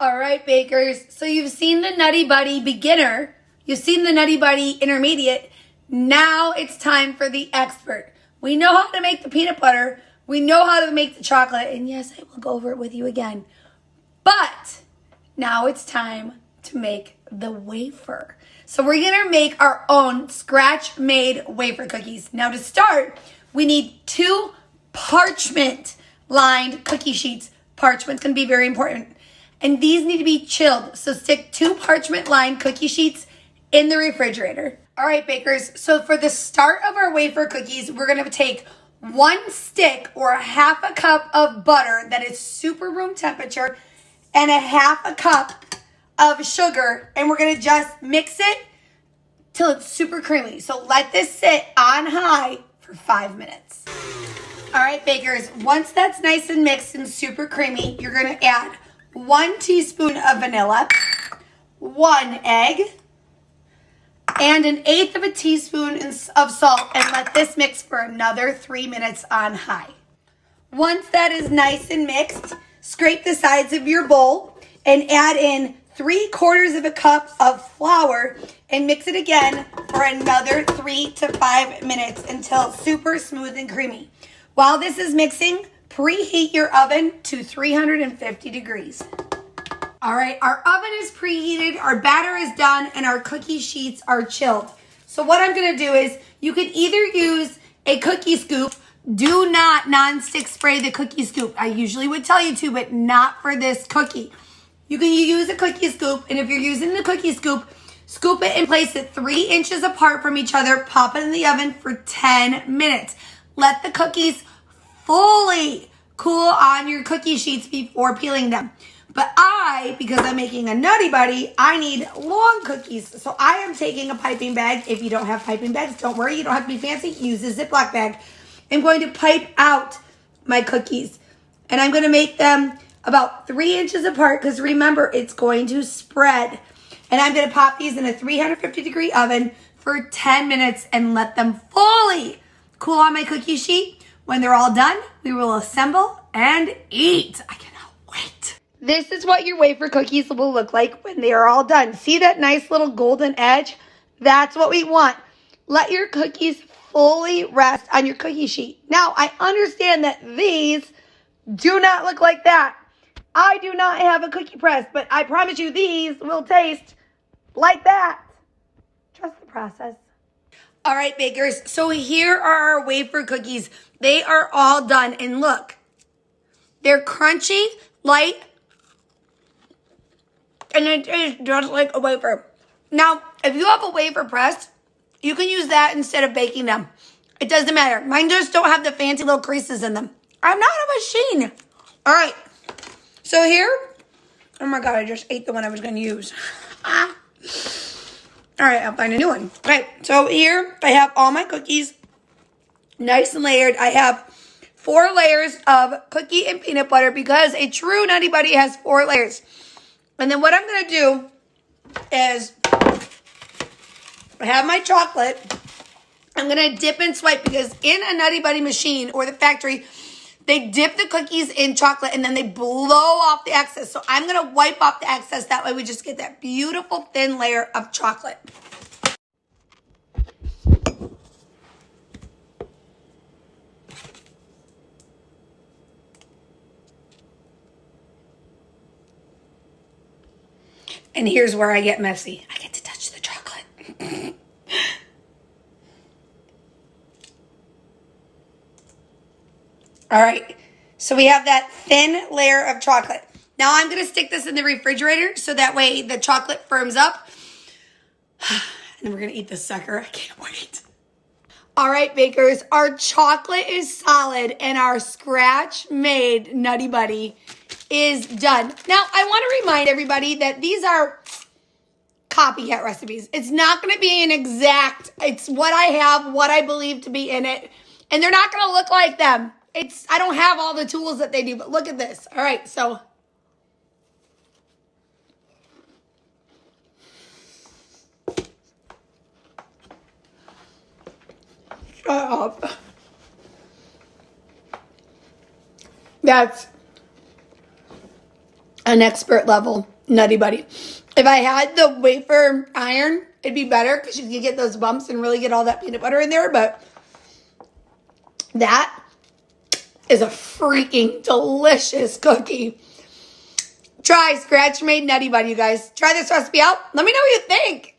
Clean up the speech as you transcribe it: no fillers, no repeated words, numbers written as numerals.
All right, bakers. So you've seen the Nutty Buddy beginner. You've seen the Nutty Buddy intermediate. Now it's time for the expert. We know how to make the peanut butter. We know how to make the chocolate. And yes, I will go over it with you again. But now it's time to make the wafer. So we're going to make our own scratch-made wafer cookies. Now to start, we need 2 parchment-lined cookie sheets. Parchment's going to be very important. And these need to be chilled. So stick 2 parchment-lined cookie sheets in the refrigerator. All right, bakers. So for the start of our wafer cookies, we're going to take 1 stick or a half a cup of butter that is super room temperature and a half a cup of sugar, and we're gonna just mix it till it's super creamy. So let this sit on high for 5 minutes. All right, bakers, once that's nice and mixed and super creamy, you're gonna add 1 teaspoon of vanilla, 1 egg, and 1/8 of a teaspoon of salt, and let this mix for another 3 minutes on high. Once that is nice and mixed, scrape the sides of your bowl and add in 3/4 of a cup of flour and mix it again for another 3 to 5 minutes until super smooth and creamy. While this is mixing, preheat your oven to 350 degrees. All right, our oven is preheated, our batter is done, and our cookie sheets are chilled. So what I'm gonna do is, you can either use a cookie scoop. Do not non-stick spray the cookie scoop. I usually would tell you to, but not for this cookie. You can use a cookie scoop, and if you're using the cookie scoop, scoop it and place it 3 inches apart from each other. Pop it in the oven for 10 minutes. Let the cookies fully cool on your cookie sheets before peeling them. But because I'm making a Nutty Buddy, I need long cookies. So I am taking a piping bag. If you don't have piping bags, don't worry. You don't have to be fancy. Use a Ziploc bag. I'm going to pipe out my cookies. And I'm going to make them about 3 inches apart because remember, it's going to spread. And I'm going to pop these in a 350-degree oven for 10 minutes and let them fully cool on my cookie sheet. When they're all done, we will assemble and eat. I cannot wait. This is what your wafer cookies will look like when they are all done. See that nice little golden edge? That's what we want. Let your cookies fully rest on your cookie sheet. Now, I understand that these do not look like that. I do not have a cookie press, but I promise you these will taste like that. Trust the process. All right, bakers, so here are our wafer cookies. They are all done, and look, they're crunchy, light, and it tastes just like a wafer. Now, if you have a wafer press, you can use that instead of baking them. It doesn't matter. Mine just don't have the fancy little creases in them. I'm not a machine. All right. So here, oh my God, I just ate the one I was going to use. All right, I'll find a new one. Okay, so here I have all my cookies, nice and layered. I have 4 layers of cookie and peanut butter because a true Nutty Buddy has 4 layers. And then what I'm going to do is I have my chocolate. I'm going to dip and swipe because in a Nutty Buddy machine or the factory, they dip the cookies in chocolate and then they blow off the excess. So I'm going to wipe off the excess. That way we just get that beautiful thin layer of chocolate. And here's where I get messy. I get to touch the chocolate. All right, so we have that thin layer of chocolate. Now I'm going to stick this in the refrigerator so that way the chocolate firms up. And then we're going to eat this sucker. I can't wait. All right, bakers, our chocolate is solid and our scratch-made Nutty Buddy is done. Now, I want to remind everybody that these are copycat recipes. It's not going to be an exact, it's what I have, what I believe to be in it, and they're not going to look like them. I don't have all the tools that they do, but look at this. All right, so shut up. That's an expert level Nutty Buddy. If I had the wafer iron, it'd be better because you could get those bumps and really get all that peanut butter in there. But that is a freaking delicious cookie. Try scratch-made Nutty Buddy, you guys. Try this recipe out. Let me know what you think.